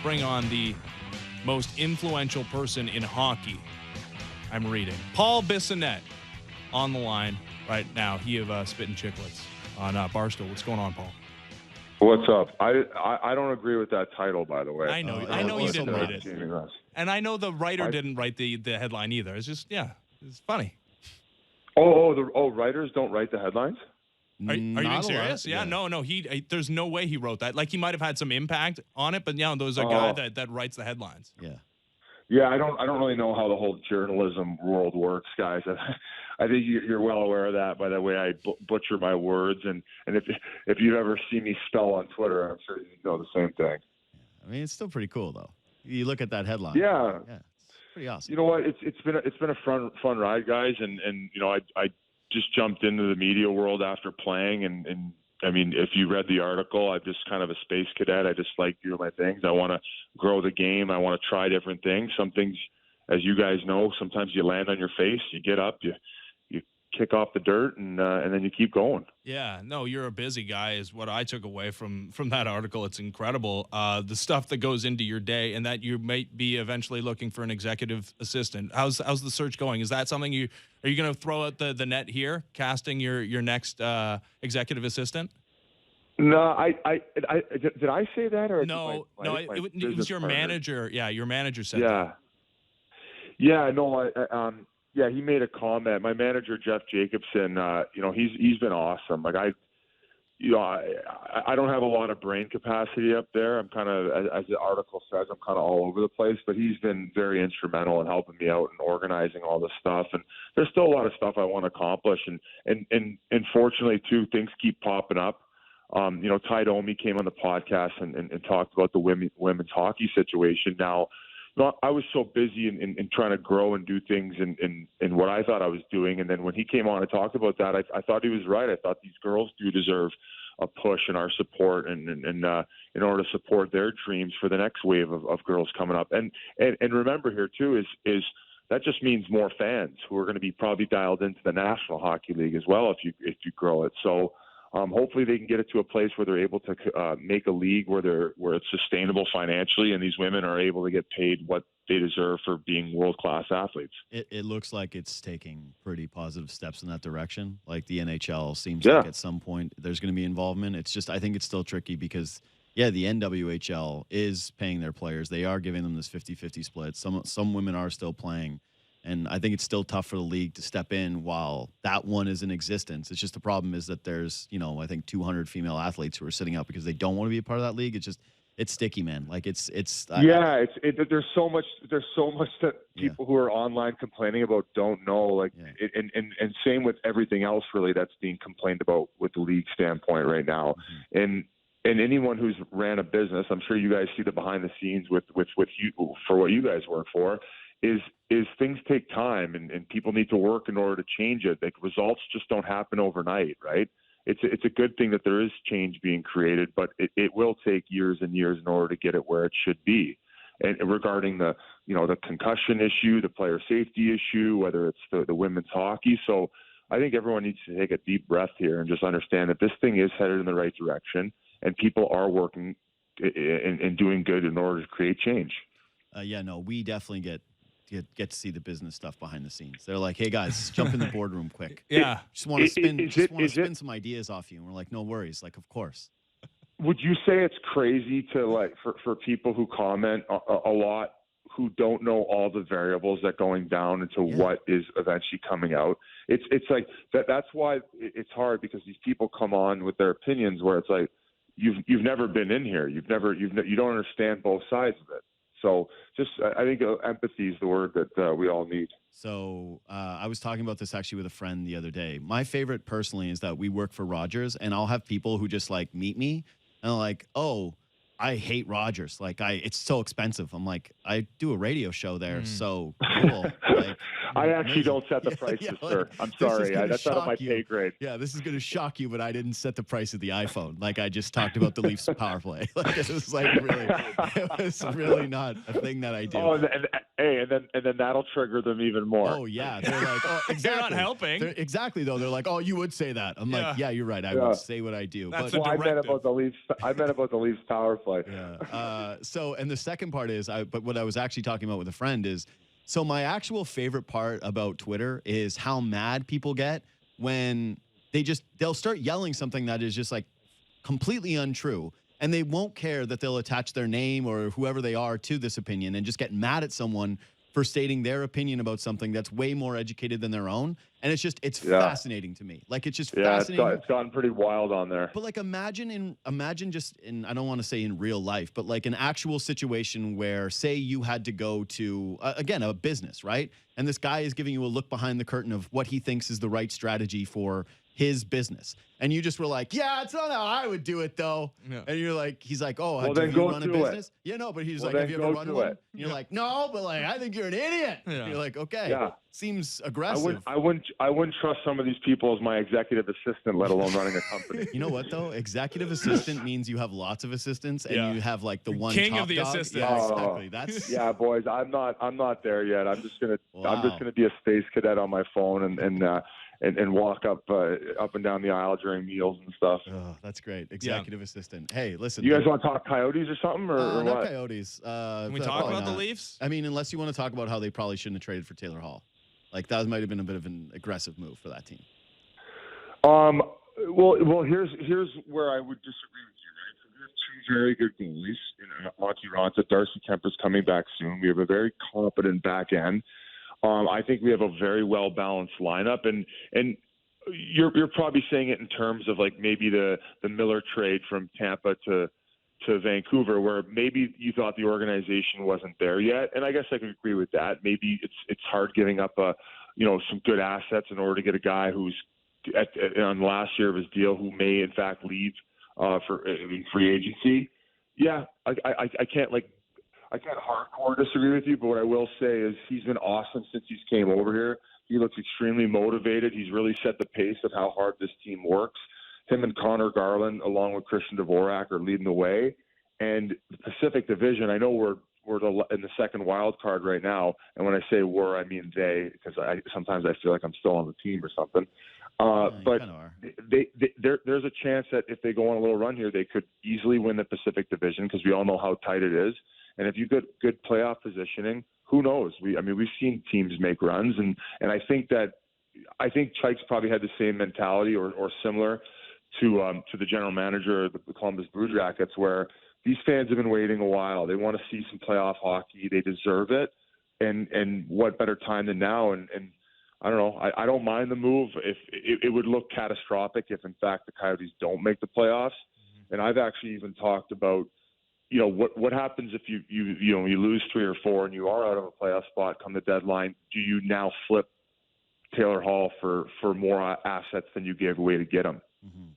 bring on the most influential person in hockey. I'm reading. Paul Bissonnette on the line right now. He of Spittin Chiclets on Barstool. What's going on, Paul? What's up? I don't agree with that title, by the way. I know you didn't write it. And I know the writer didn't write the headline either. It's just, it's funny. Writers don't write the headlines? Are you being serious? Yeah, no. There's no way he wrote that. Like, he might have had some impact on it, but there's a guy that writes the headlines. Yeah, I don't really know how the whole journalism world works, guys. I think you're well aware of that by the way I butcher my words, and if you ever see me spell on Twitter, I'm sure you know the same thing. I mean, it's still pretty cool though. You look at that headline. Yeah, it's pretty awesome. You know what? It's been a fun ride, guys, and I just jumped into the media world after playing, and I mean, if you read the article, I'm just kind of a space cadet. I just like doing my things. I want to grow the game. I want to try different things. Some things, as you guys know, sometimes you land on your face. You get up, you kick off the dirt, and then you keep going. Yeah, no, you're a busy guy is what I took away from that article. It's incredible, the stuff that goes into your day, and that you might be eventually looking for an executive assistant. How's the search going? Is that something are you going to throw out the net here, casting your next executive assistant? No, did I say that, or no? It was your manager. Yeah, your manager said that. Yeah, no, yeah, he made a comment. My manager, Jeff Jacobson, he's been awesome. Like I don't have a lot of brain capacity up there. I'm kind of, as the article says, I'm kind of all over the place, but he's been very instrumental in helping me out and organizing all this stuff. And there's still a lot of stuff I want to accomplish. And fortunately, too, things keep popping up. Ty Domi came on the podcast and talked about the women's hockey situation. Now, I was so busy in trying to grow and do things in what I thought I was doing. And then when he came on and talked about that, I thought he was right. I thought these girls do deserve a push and our support and in order to support their dreams for the next wave of girls coming up. And remember here, too, is that just means more fans who are going to be probably dialed into the National Hockey League as well if you grow it. So hopefully they can get it to a place where they're able to make a league where it's sustainable financially, and these women are able to get paid what they deserve for being world-class athletes. It looks like it's taking pretty positive steps in that direction. Like the NHL seems like at some point there's going to be involvement. It's just I think it's still tricky because, the NWHL is paying their players. They are giving them this 50-50 split. Some women are still playing. And I think it's still tough for the league to step in while that one is in existence. It's just the problem is that there's, I think 200 female athletes who are sitting out because they don't want to be a part of that league. It's sticky, man. Like there's so much that people who are online complaining about don't know. And same with everything else really that's being complained about with the league standpoint right now. Mm-hmm. And anyone who's ran a business, I'm sure you guys see the behind the scenes with you for what you guys work for. Is things take time and people need to work in order to change it. Like results just don't happen overnight, right? It's a good thing that there is change being created, but it will take years and years in order to get it where it should be. And regarding the concussion issue, the player safety issue, whether it's the women's hockey. So I think everyone needs to take a deep breath here and just understand that this thing is headed in the right direction and people are working and doing good in order to create change. We definitely get to see the business stuff behind the scenes. They're like, "Hey guys, jump in the boardroom quick." Just want to spin some ideas off you. And we're like, "No worries." Like, of course. Would you say it's crazy to for people who comment a lot who don't know all the variables that going down into what is eventually coming out? It's like that. That's why it's hard because these people come on with their opinions where it's like you've never been in here. You don't understand both sides of it. So I think empathy is the word that we all need. So I was talking about this actually with a friend the other day. My favorite personally is that we work for Rogers, and I'll have people who just meet me and they're like, "Oh, I hate Rogers. It's so expensive." I'm like, "I do a radio show there, so cool." I actually don't set the prices, sir. I'm sorry. That's out of my pay grade. Yeah, this is going to shock you, but I didn't set the price of the iPhone. I just talked about the Leafs power play. It was really not a thing that I do. Oh, Hey, and then that'll trigger them even more. Oh yeah, they're like, oh, exactly. You're not helping. Exactly though. They're like, oh, you would say that. I'm like, yeah, you're right. I Yeah. would say what I do. That's But a I meant directive. about the Leafs. I meant about the Leafs power play. yeah. So, and the second part is, but what I was actually talking about with a friend is, so my actual favorite part about Twitter is how mad people get when they'll start yelling something that is just like completely untrue. And they won't care that they'll attach their name or whoever they are to this opinion and just get mad at someone for stating their opinion about something that's way more educated than their own. And it's fascinating to me. Like, it's just fascinating. It's gotten pretty wild on there. But like, imagine just in, I don't want to say in real life, but like an actual situation where, say you had to go to, again, a business, right? And this guy is giving you a look behind the curtain of what he thinks is the right strategy for his business. And you just were like, yeah, it's not how I would do it though. Yeah. And you're like, he's like, oh, well, have you run a business? It. Yeah, no, but he's like, have you ever run one? And you're like, no, but like, I think you're an idiot. Yeah. You're like, okay, seems aggressive. I wouldn't trust some of these people as my executive assistant, let alone running a company. You know what though? Executive assistant means you have lots of assistants and you have like the one king top of the dog. assistants. Yeah, exactly. That's yeah, boys. I'm not there yet. I'm just gonna be a space cadet on my phone and walk up and down the aisle during meals and stuff. Oh, that's great. Executive assistant. Hey, listen. You guys want to talk Coyotes or something, or not what? Coyotes. Can we talk about the Leafs? I mean, unless you want to talk about how they probably shouldn't have traded for Taylor Hall. Like, that might have been a bit of an aggressive move for that team. Well, here's where I would disagree with you. Right? So we have two very good goalies. Monty Ronta, Darcy Kemper's coming back soon. We have a very competent back end. I think we have a very well balanced lineup, and you're probably saying it in terms of like maybe the Miller trade from Tampa to Vancouver, where maybe you thought the organization wasn't there yet, and I guess I could agree with that. Maybe it's hard giving up some good assets in order to get a guy who's on the last year of his deal who may in fact leave for free agency. Yeah, I can't hardcore disagree with you, but what I will say is he's been awesome since he's came over here. He looks extremely motivated. He's really set the pace of how hard this team works. Him and Connor Garland, along with Christian Dvorak, are leading the way. And the Pacific Division, I know we're in the second wild card right now, and when I say we're, I mean they, because sometimes I feel like I'm still on the team or something. But there's a chance that if they go on a little run here, they could easily win the Pacific Division because we all know how tight it is. And if you get good playoff positioning, who knows? We've seen teams make runs, and I think Chikes probably had the same mentality or similar to the general manager of the Columbus Blue Jackets, where these fans have been waiting a while. They want to see some playoff hockey. They deserve it, and what better time than now? And I don't know. I don't mind the move. If it would look catastrophic if in fact the Coyotes don't make the playoffs, and I've actually even talked about. What happens if you lose 3 or 4 and you are out of a playoff spot come the deadline? Do you now flip Taylor Hall for more assets than you gave away to get him? Mm-hmm.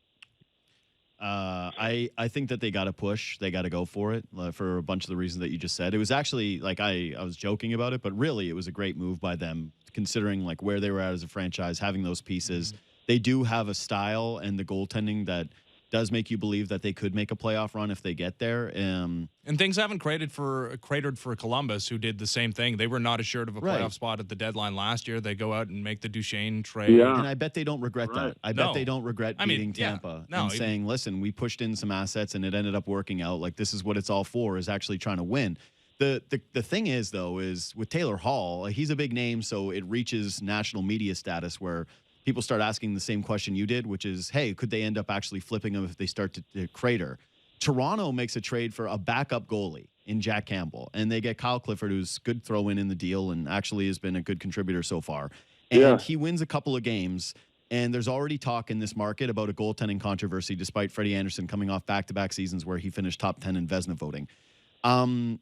I think that they got to push. They got to go for it for a bunch of the reasons that you just said. It was actually like I was joking about it, but really it was a great move by them considering like where they were at as a franchise, having those pieces. Mm-hmm. They do have a style and the goaltending that does make you believe that they could make a playoff run if they get there. And things haven't cratered for Columbus, who did the same thing. They were not assured of a playoff spot at the deadline last year. They go out and make the Duchesne trade. Yeah. And I bet they don't regret that. I bet they don't regret beating Tampa and saying, listen, we pushed in some assets and it ended up working out. Like, this is what it's all for, is actually trying to win. The thing is, though, is with Taylor Hall, he's a big name, so it reaches national media status where people start asking the same question you did, which is, hey, could they end up actually flipping him if they start to crater? Toronto makes a trade for a backup goalie in Jack Campbell, and they get Kyle Clifford, who's good throw-in the deal and actually has been a good contributor so far. And he wins a couple of games, and there's already talk in this market about a goaltending controversy despite Freddie Anderson coming off back-to-back seasons where he finished top 10 in Vezina voting.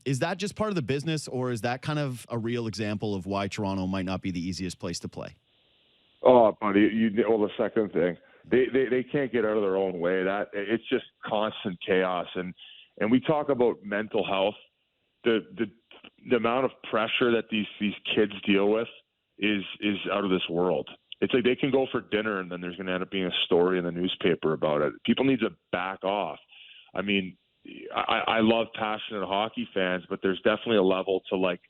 Is that just part of the business, or is that kind of a real example of why Toronto might not be the easiest place to play? Oh, buddy, the second thing, they can't get out of their own way. That it's just constant chaos, and we talk about mental health. The amount of pressure that these kids deal with is out of this world. It's like they can go for dinner, and then there's going to end up being a story in the newspaper about it. People need to back off. I mean, I love passionate hockey fans, but there's definitely a level to like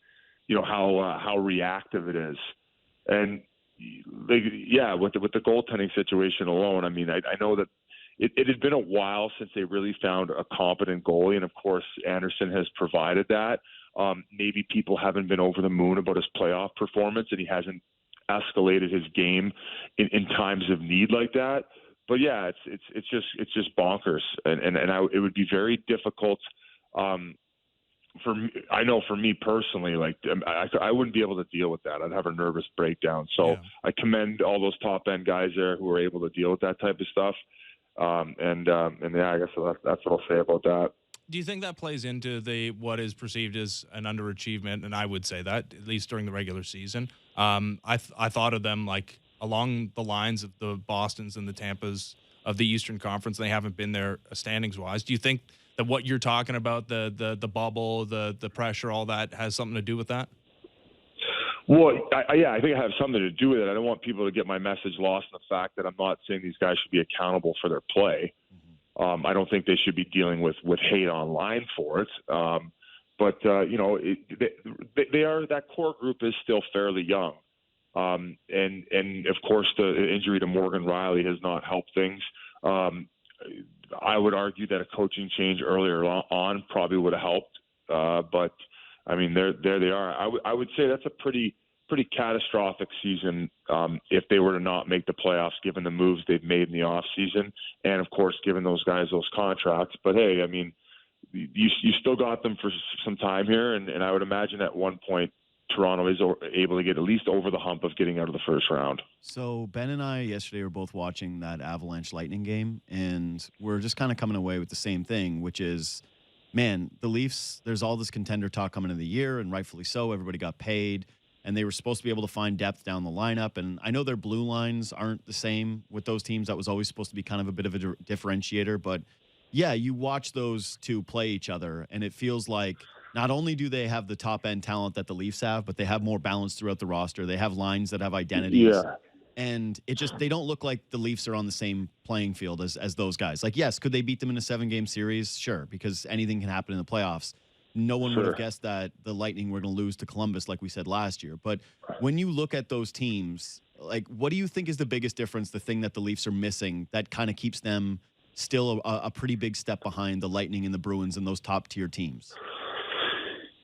how reactive it is. And with the goaltending situation alone, I mean, I know that it had been a while since they really found a competent goalie, and of course Anderson has provided that. Maybe people haven't been over the moon about his playoff performance, and he hasn't escalated his game in times of need like that. But yeah, it's just bonkers, and it would be very difficult. I know for me personally, like I wouldn't be able to deal with that. I'd have a nervous breakdown. So yeah. I commend all those top end guys there who are able to deal with that type of stuff. And yeah, I guess that's what I'll say about that. Do you think that plays into what is perceived as an underachievement? And I would say that, at least during the regular season. I thought of them like along the lines of the Bostons and the Tampas of the Eastern Conference. They haven't been there standings wise. Do you think that what you're talking about, the bubble, the pressure, all that has something to do with that? Well, I think it has something to do with it. I don't want people to get my message lost in the fact that I'm not saying these guys should be accountable for their play. I don't think they should be dealing with hate online for it. But they are, that core group is still fairly young. And of course the injury to Morgan Rielly has not helped things. I would argue that a coaching change earlier on probably would have helped. But I mean, there they are. I would say that's a pretty catastrophic season if they were to not make the playoffs, given the moves they've made in the off season, and of course, given those guys those contracts. But hey, I mean, you still got them for some time here, and I would imagine at one point Toronto is able to get at least over the hump of getting out of the first round. So Ben and I yesterday were both watching that Avalanche Lightning game, and we're just kind of coming away with the same thing, which is, man, the Leafs, there's all this contender talk coming into the year, and rightfully so. Everybody got paid, and they were supposed to be able to find depth down the lineup. And I know their blue lines aren't the same with those teams. That was always supposed to be kind of a bit of a differentiator. But, yeah, you watch those two play each other, and it feels like not only do they have the top-end talent that the Leafs have, but they have more balance throughout the roster. They have lines that have identities. Yeah. And they don't look like the Leafs are on the same playing field as those guys. Like, yes, could they beat them in a 7-game series? Sure, because anything can happen in the playoffs. No one would have guessed that the Lightning were going to lose to Columbus like we said last year. But when you look at those teams, like, what do you think is the biggest difference, the thing that the Leafs are missing that kind of keeps them still a pretty big step behind the Lightning and the Bruins and those top-tier teams?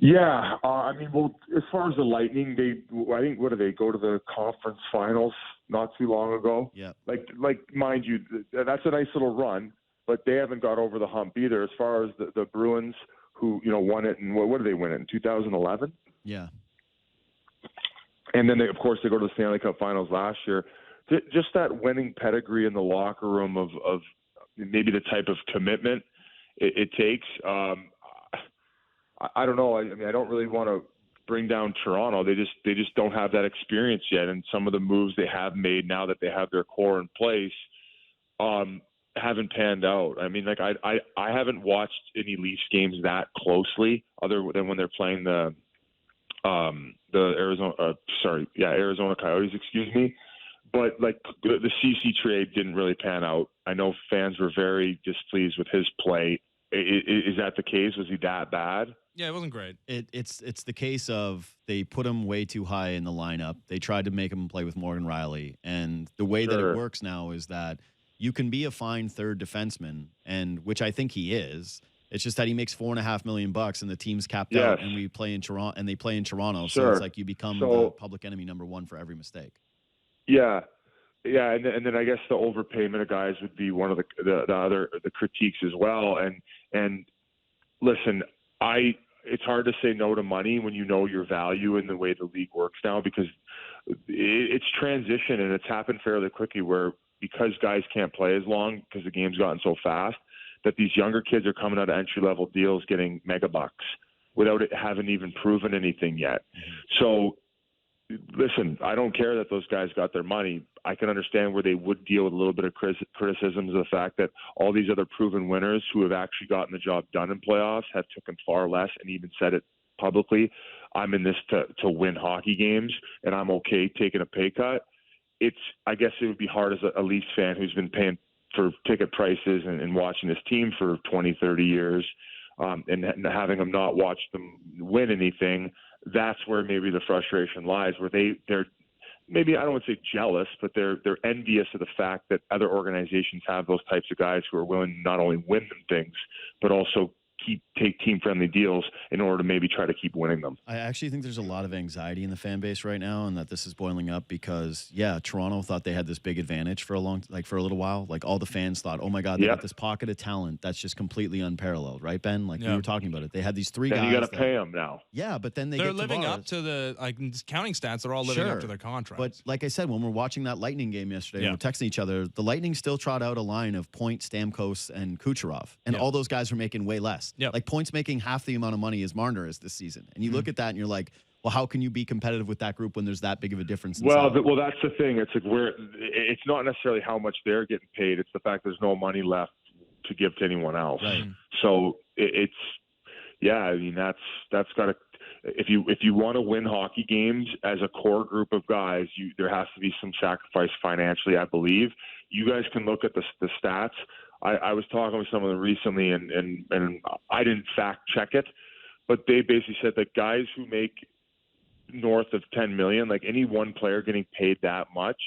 Yeah, I mean, well, as far as the Lightning, I think, what did they go to the conference finals not too long ago? Yeah. Like, mind you, that's a nice little run, but they haven't got over the hump either. As far as the Bruins, who won it, and what did they win it in 2011? Yeah. And then of course, they go to the Stanley Cup Finals last year. Just that winning pedigree in the locker room of maybe the type of commitment it takes. I don't know. I mean, I don't really want to bring down Toronto. They just don't have that experience yet, and some of the moves they have made now that they have their core in place haven't panned out. I mean, like I haven't watched any Leafs games that closely, other than when they're playing the Arizona Coyotes, excuse me. But like the CC trade didn't really pan out. I know fans were very displeased with his play. Is that the case? Was he that bad? Yeah, it wasn't great. It's the case of they put him way too high in the lineup. They tried to make him play with Morgan Rielly. And the way that it works now is that you can be a fine third defenseman, and which I think he is. It's just that he makes $4.5 million and the team's capped out, and we play in Toronto, and they play in Toronto. So it's like you become the public enemy number one for every mistake. Yeah. Yeah, and then I guess the overpayment of guys would be one of the critiques as well. And listen, it's hard to say no to money when you know your value and the way the league works now, because it's transition and it's happened fairly quickly because guys can't play as long because the game's gotten so fast that these younger kids are coming out of entry-level deals getting mega bucks without having even proven anything yet. So listen, I don't care that those guys got their money. I can understand where they would deal with a little bit of criticisms of the fact that all these other proven winners who have actually gotten the job done in playoffs have taken far less and even said it publicly. I'm in this to win hockey games, and I'm okay taking a pay cut. I guess it would be hard as a Leafs fan who's been paying for ticket prices and watching this team for 20, 30 years, and having them not watch them win anything. that's where maybe the frustration lies, where they're maybe, I don't want to say jealous, but they're envious of the fact that other organizations have those types of guys who are willing to not only win them things, but also take team-friendly deals in order to maybe try to keep winning them. I actually think there's a lot of anxiety in the fan base right now, and that this is boiling up because, yeah, Toronto thought they had this big advantage for a little while. Like, all the fans thought, oh my God, they got this pocket of talent that's just completely unparalleled, right, Ben? Like, we were talking about it. They had these three guys. You got to pay them now. Yeah, but then they're living up to the counting stats. They're all living up to their contracts. But like I said, when we're watching that Lightning game yesterday, and we're texting each other, the Lightning still trot out a line of Point, Stamkos, and Kucherov, and all those guys are making way less. Like, Point's making half the amount of money as Marner is this season. And you look at that and you're like, well, how can you be competitive with that group when there's that big of a difference? Well, that's the thing. It's like it's not necessarily how much they're getting paid. It's the fact there's no money left to give to anyone else. Right. So I mean, that's got to, if you want to win hockey games as a core group of guys, there has to be some sacrifice financially, I believe. You guys can look at the stats. I was talking with some of them recently, and I didn't fact check it, but they basically said that guys who make north of 10 million, like any one player getting paid that much,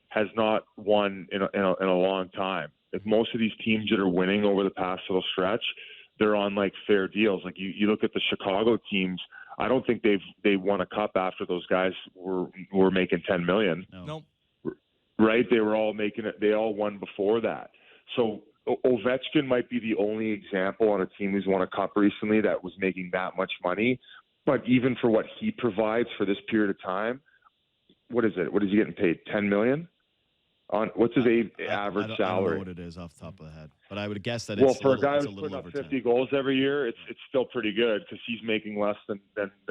has not won in a long time. Like, most of these teams that are winning over the past little stretch, they're on like fair deals. Like, you look at the Chicago teams, I don't think they won a cup after those guys were making 10 million. Nope. Right? They were all making it. They all won before that. So Ovechkin might be the only example on a team who's won a cup recently that was making that much money. But even for what he provides for this period of time, what is it? What is he getting paid? 10 million? What's his average salary? I don't know what it is off the top of the head, but I would guess that for a guy who's putting up 50 goals every year, it's still pretty good because he's making less than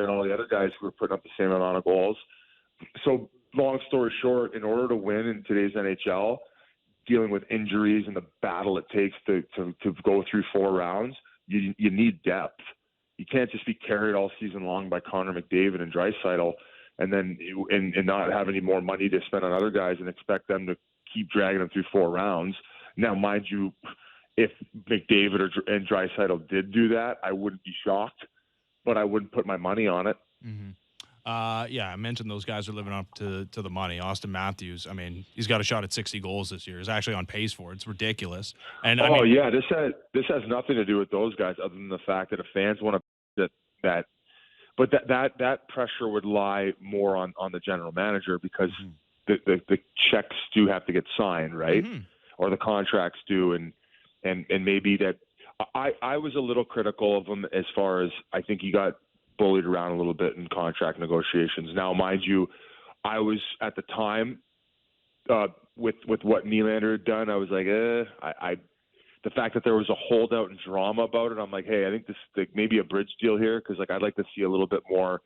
all the other guys who are putting up the same amount of goals. So, long story short, in order to win in today's NHL, dealing with injuries and the battle it takes to go through 4 rounds, you need depth. You can't just be carried all season long by Connor McDavid and Draisaitl and then and not have any more money to spend on other guys and expect them to keep dragging them through 4 rounds. Now, mind you, if McDavid and Draisaitl did do that, I wouldn't be shocked, but I wouldn't put my money on it. Mm-hmm. I mentioned those guys are living up to the money. Austin Matthews, I mean, he's got a shot at 60 goals this year. He's actually on pace for it. It's ridiculous. And this has nothing to do with those guys other than the fact that if fans want to that pressure would lie more on the general manager because the checks do have to get signed, right? Mm-hmm. Or the contracts do, and maybe that I was a little critical of him as far as I think he got bullied around a little bit in contract negotiations. Now, mind you, I was at the time with what Nylander had done. I was like, the fact that there was a holdout and drama about it, I'm like, hey, I think this maybe a bridge deal here because like I'd like to see a little bit more.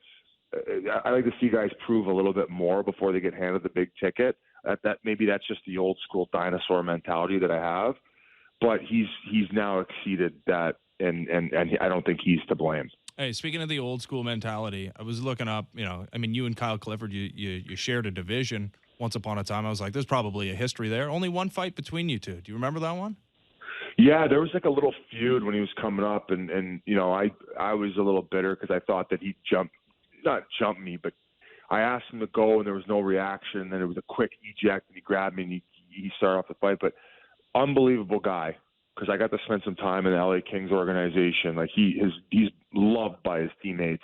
I like to see guys prove a little bit more before they get handed the big ticket. That maybe that's just the old school dinosaur mentality that I have. But he's now exceeded that, and I don't think he's to blame. Hey, speaking of the old school mentality, I was looking up, you and Kyle Clifford, you shared a division once upon a time. I was like, there's probably a history there. Only one fight between you two. Do you remember that one? Yeah, there was like a little feud when he was coming up, and I was a little bitter because I thought that he not jump me, but I asked him to go, and there was no reaction. And then it was a quick eject, and he grabbed me, and he started off the fight. But unbelievable guy, because I got to spend some time in the LA Kings organization. Like he's loved by his teammates.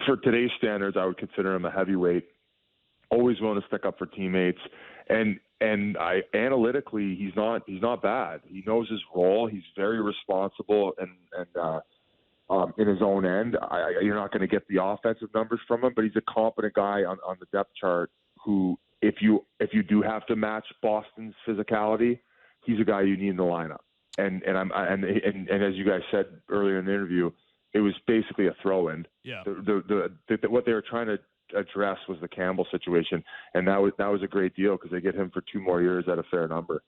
For today's standards, I would consider him a heavyweight. Always willing to stick up for teammates, and analytically, he's not bad. He knows his role. He's very responsible, and in his own end. You're not going to get the offensive numbers from him, but he's a competent guy on the depth chart who, if you do have to match Boston's physicality, he's a guy you need in the lineup. And as you guys said earlier in the interview, it was basically a throw-in. Yeah. What they were trying to address was the Campbell situation, and that was a great deal because they get him for 2 more years at a fair number.